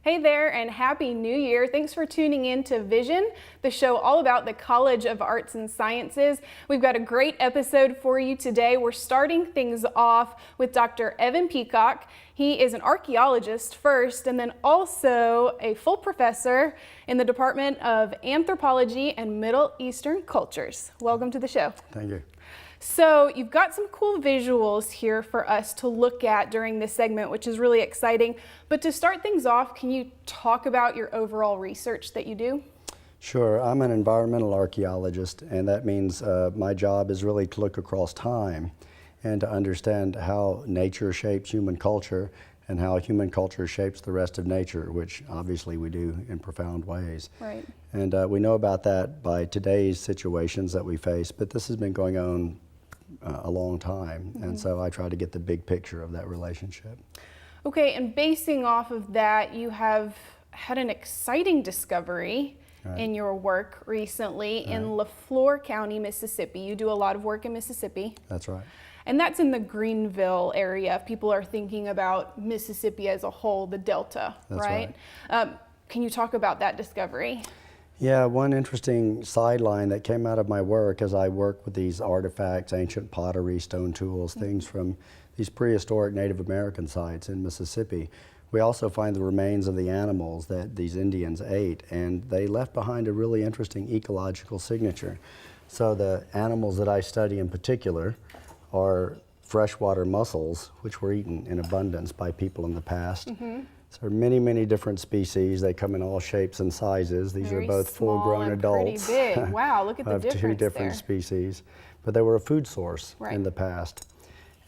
Hey there, and Happy New Year. Thanks for tuning in to Vision, the show all about the College of Arts and Sciences. We've got a great episode for you today. We're starting things off with Dr. Evan Peacock. He is an archaeologist first, and then also a full professor in the Department of Anthropology and Middle Eastern Cultures. Welcome to the show. Thank you. So you've got some cool visuals here for us to look at during this segment, which is really exciting. But to start things off, can you talk about your overall research that you do? Sure. I'm an environmental archaeologist, and that means my job is really to look across time and to understand how nature shapes human culture and how human culture shapes the rest of nature, which obviously we do in profound ways. Right. And we know about that by today's situations that we face, but this has been going on a long time, and so I try to get the big picture of that relationship. Okay, and basing off of that, you have had an exciting discovery in your work recently in LaFleur County, Mississippi. You do a lot of work in Mississippi. That's right. And that's in the Greenville area. If people are thinking about Mississippi as a whole, the Delta, That's right? Can you talk about that discovery? Yeah, one interesting sideline that came out of my work as I work with these artifacts, ancient pottery, stone tools, things from these prehistoric Native American sites in Mississippi. We also find the remains of the animals that these Indians ate, and they left behind a really interesting ecological signature. So the animals that I study in particular are freshwater mussels, which were eaten in abundance by people in the past. So there are many, many different species. They come in all shapes and sizes. These Very are both full-grown adults. Pretty big. Wow, look at the of difference two different there. species. But they were a food source in the past.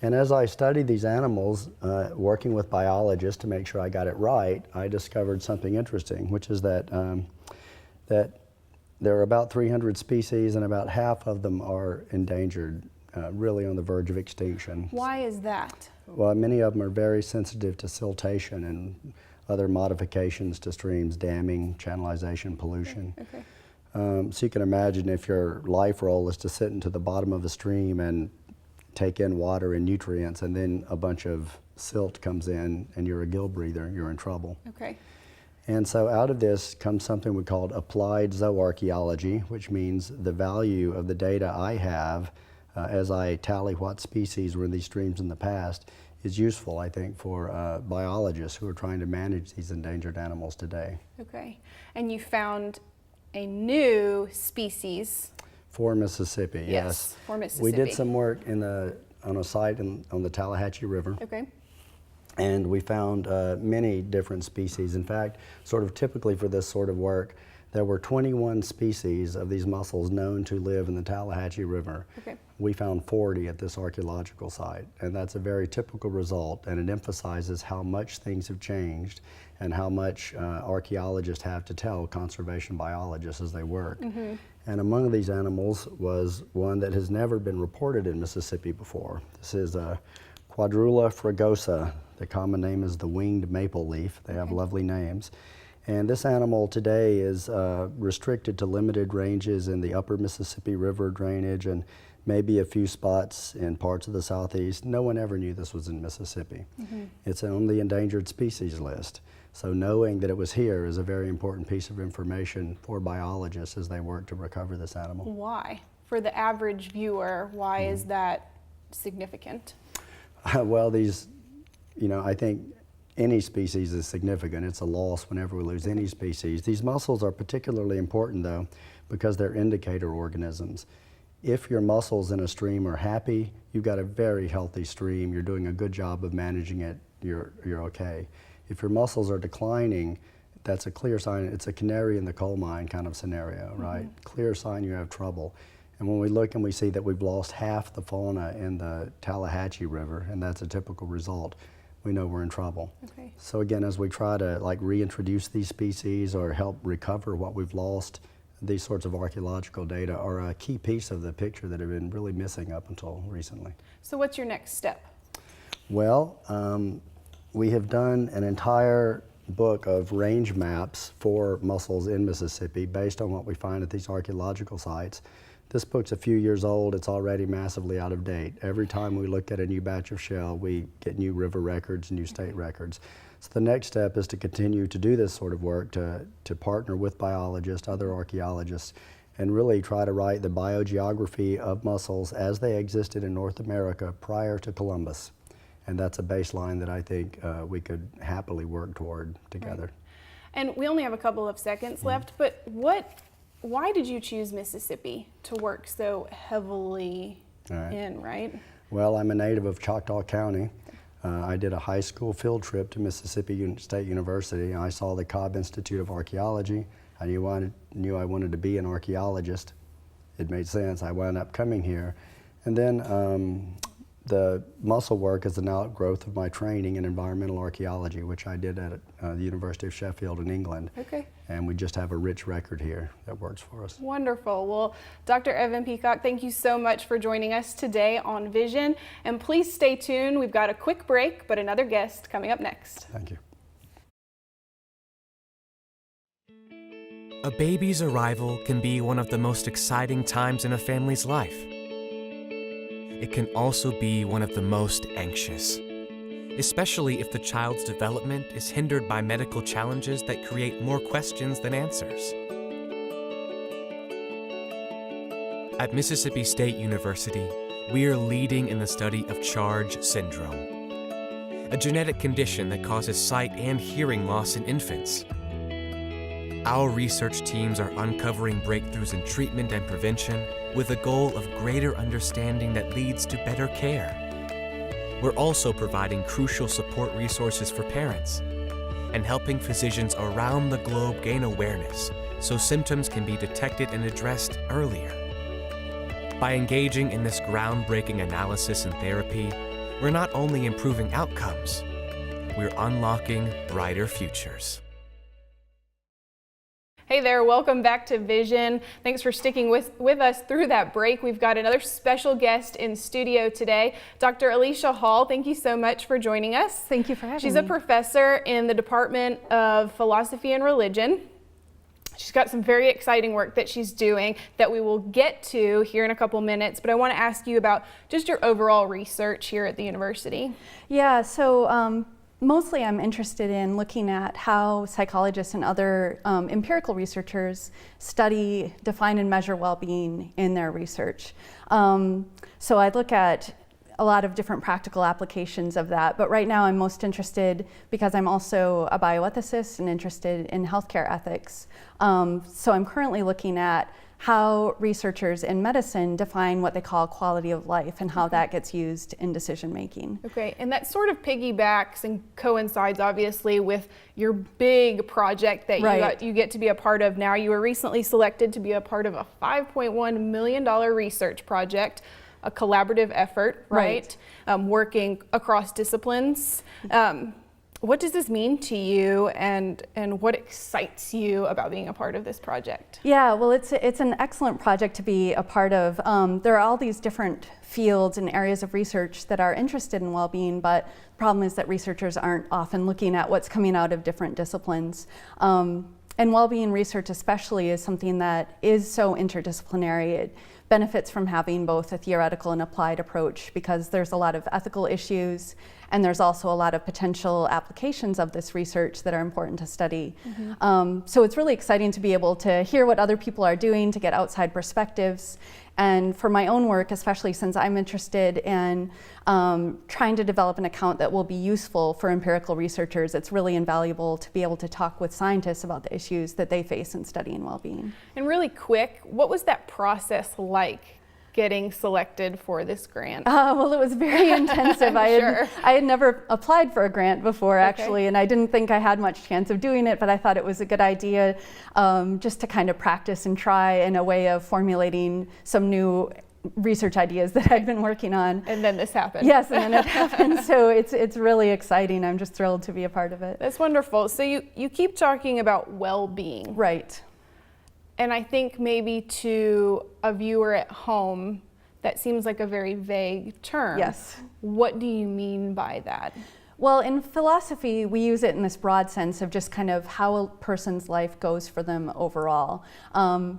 And as I studied these animals, working with biologists to make sure I got it right, I discovered something interesting, which is that that there are about 300 species, and about half of them are endangered, really on the verge of extinction. Why is that? Well, many of them are very sensitive to siltation and other modifications to streams, damming, channelization, pollution. Okay. So you can imagine if your life role is to sit into the bottom of a stream and take in water and nutrients, and then a bunch of silt comes in and you're a gill breather, you're in trouble. Okay. And so out of this comes something we call applied zooarchaeology, which means the value of the data I have as I tally what species were in these streams in the past is useful, I think, for biologists who are trying to manage these endangered animals today. Okay. And you found a new species. For Mississippi, yes. For Mississippi. We did some work on a site on the Tallahatchie River. Okay. And we found many different species. In fact, sort of typically for this sort of work, there were 21 species of these mussels known to live in the Tallahatchie River. Okay. We found 40 at this archaeological site, and that's a very typical result, and it emphasizes how much things have changed and how much archaeologists have to tell conservation biologists as they work. And among these animals was one that has never been reported in Mississippi before. This is Quadrula fragosa. The common name is the winged maple leaf. They have lovely names. And this animal today is restricted to limited ranges in the upper Mississippi River drainage and maybe a few spots in parts of the southeast. No one ever knew this was in Mississippi. It's on the endangered species list. So knowing that it was here is a very important piece of information for biologists as they work to recover this animal. Why? For the average viewer, why is that significant? Well, I think any species is significant. It's a loss whenever we lose any species. These mussels are particularly important, though, because they're indicator organisms. If your mussels in a stream are happy, you've got a very healthy stream. You're doing a good job of managing it. You're okay. If your mussels are declining, that's a clear sign. It's a canary in the coal mine kind of scenario, right? Clear sign you have trouble. And when we look and we see that we've lost half the fauna in the Tallahatchie River, and that's a typical result, we know we're in trouble. Okay. So again, as we try to reintroduce these species or help recover what we've lost, these sorts of archaeological data are a key piece of the picture that have been really missing up until recently. So what's your next step? Well, we have done an entire book of range maps for mussels in Mississippi based on what we find at these archaeological sites. This book's a few years old. It's already massively out of date. Every time we look at a new batch of shell, we get new river records, new state records. So the next step is to continue to do this sort of work, to partner with biologists, other archaeologists, and really try to write the biogeography of mussels as they existed in North America prior to Columbus. And that's a baseline that I think we could happily work toward together. Right. And we only have a couple of seconds left, but why did you choose Mississippi to work so heavily in, right? Well, I'm a native of Choctaw County. I did a high school field trip to Mississippi State University. I saw the Cobb Institute of Archaeology. I knew I wanted to be an archaeologist. It made sense. I wound up coming here. And then the mussel work is an outgrowth of my training in environmental archaeology, which I did at the University of Sheffield in England. Okay. And we just have a rich record here that works for us. Wonderful. Well, Dr. Evan Peacock, thank you so much for joining us today on Vision. And please stay tuned. We've got a quick break, but another guest coming up next. Thank you. A baby's arrival can be one of the most exciting times in a family's life. It can also be one of the most anxious, especially if the child's development is hindered by medical challenges that create more questions than answers. At Mississippi State University, we are leading in the study of Charge syndrome, a genetic condition that causes sight and hearing loss in infants. Our research teams are uncovering breakthroughs in treatment and prevention with the goal of greater understanding that leads to better care. We're also providing crucial support resources for parents and helping physicians around the globe gain awareness so symptoms can be detected and addressed earlier. By engaging in this groundbreaking analysis and therapy, we're not only improving outcomes, we're unlocking brighter futures. Hey there, welcome back to Vision. Thanks for sticking with us through that break. We've got another special guest in studio today, Dr. Alicia Hall. Thank you so much for joining us. Thank you for having me. She's a professor in the Department of Philosophy and Religion. She's got some very exciting work that she's doing that we will get to here in a couple minutes, but I want to ask you about just your overall research here at the university. Yeah, so mostly I'm interested in looking at how psychologists and other empirical researchers study, define, and measure well-being in their research. So I look at a lot of different practical applications of that, but right now I'm most interested, because I'm also a bioethicist and interested in healthcare ethics. So I'm currently looking at how researchers in medicine define what they call quality of life and how that gets used in decision making. Okay, and that sort of piggybacks and coincides obviously with your big project that you get to be a part of now. You were recently selected to be a part of a $5.1 million research project, a collaborative effort, right? Working across disciplines. What does this mean to you, and what excites you about being a part of this project? Yeah, well, it's an excellent project to be a part of. There are all these different fields and areas of research that are interested in well-being, but the problem is that researchers aren't often looking at what's coming out of different disciplines. And well-being research especially is something that is so interdisciplinary. It benefits from having both a theoretical and applied approach, because there's a lot of ethical issues, and there's also a lot of potential applications of this research that are important to study. So it's really exciting to be able to hear what other people are doing, to get outside perspectives. And for my own work, especially since I'm interested in trying to develop an account that will be useful for empirical researchers, it's really invaluable to be able to talk with scientists about the issues that they face in studying well-being. And really quick, what was that process like, getting selected for this grant? Well, it was very intensive. I had never applied for a grant before, actually, and I didn't think I had much chance of doing it, but I thought it was a good idea just to kind of practice and try in a way of formulating some new research ideas that I'd been working on. And then this happened. Yes, and then it happened. So it's really exciting. I'm just thrilled to be a part of it. That's wonderful. So you keep talking about well-being. Right. And I think maybe to a viewer at home, that seems like a very vague term. Yes. What do you mean by that? Well, in philosophy, we use it in this broad sense of just kind of how a person's life goes for them overall.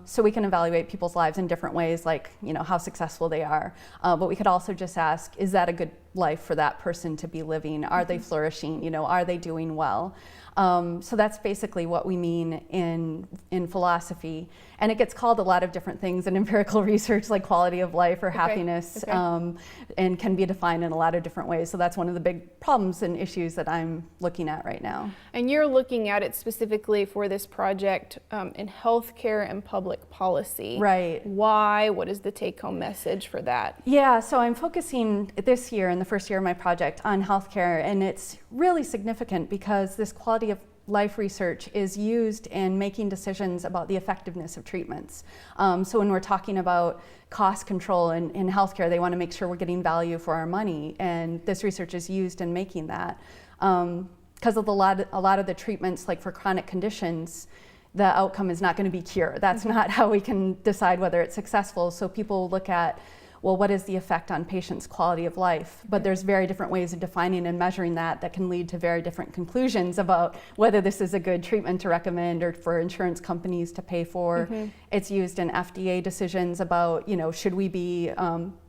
So we can evaluate people's lives in different ways, like, you know, how successful they are. But we could also just ask, is that a good life for that person to be living? Are they flourishing? You know, are they doing well? So that's basically what we mean in philosophy. And it gets called a lot of different things in empirical research, like quality of life or happiness, and can be defined in a lot of different ways. So that's one of the big problems and issues that I'm looking at right now. And you're looking at it specifically for this project in healthcare and public policy. Right. Why? What is the take-home message for that? Yeah, so I'm focusing this year, in the first year of my project, on healthcare, and it's really significant because this quality of life research is used in making decisions about the effectiveness of treatments. So when we're talking about cost control in healthcare, they want to make sure we're getting value for our money, and this research is used in making that. Because of a lot of the treatments, like for chronic conditions, the outcome is not going to be cure. That's not how we can decide whether it's successful. So people look at, well, what is the effect on patients' quality of life? But there's very different ways of defining and measuring that can lead to very different conclusions about whether this is a good treatment to recommend or for insurance companies to pay for. It's used in FDA decisions about, you know, should we be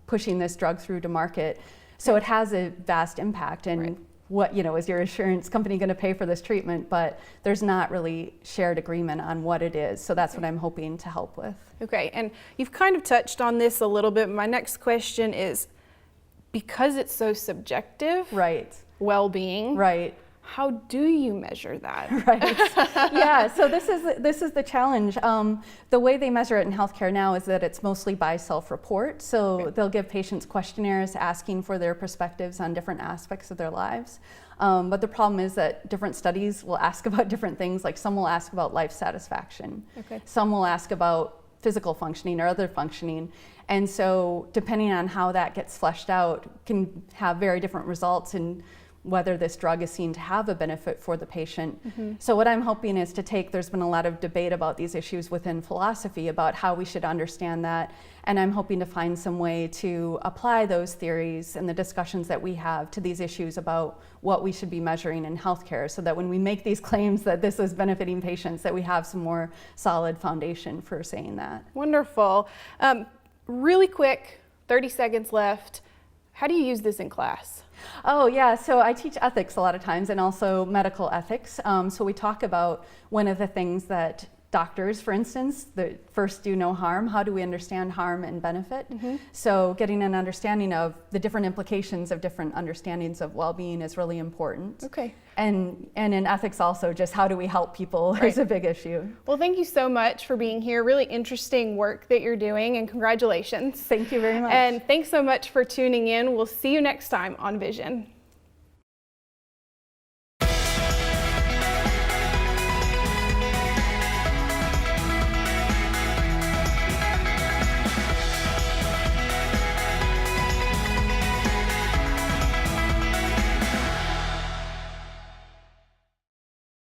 pushing this drug through to market? So it has a vast impact. And what, you know, is your insurance company going to pay for this treatment? But there's not really shared agreement on what it is. So that's what I'm hoping to help with. Okay, and you've kind of touched on this a little bit. My next question is, because it's so subjective, well-being, how do you measure that? Yeah, so this is the challenge. The way they measure it in healthcare now is that it's mostly by self-report. So they'll give patients questionnaires asking for their perspectives on different aspects of their lives. But the problem is that different studies will ask about different things. Like some will ask about life satisfaction. Some will ask about physical functioning or other functioning. And so depending on how that gets fleshed out can have very different results in whether this drug is seen to have a benefit for the patient. So what I'm hoping is to there's been a lot of debate about these issues within philosophy about how we should understand that, and I'm hoping to find some way to apply those theories and the discussions that we have to these issues about what we should be measuring in healthcare, so that when we make these claims that this is benefiting patients, that we have some more solid foundation for saying that. Wonderful. Really quick, 30 seconds left. How do you use this in class? Oh yeah, so I teach ethics a lot of times, and also medical ethics. So we talk about one of the things that doctors, for instance, that first do no harm. How do we understand harm and benefit? So getting an understanding of the different implications of different understandings of well-being is really important. And in ethics also, just how do we help people is a big issue. Well, thank you so much for being here. Really interesting work that you're doing, and congratulations. Thank you very much. And thanks so much for tuning in. We'll see you next time on Vision.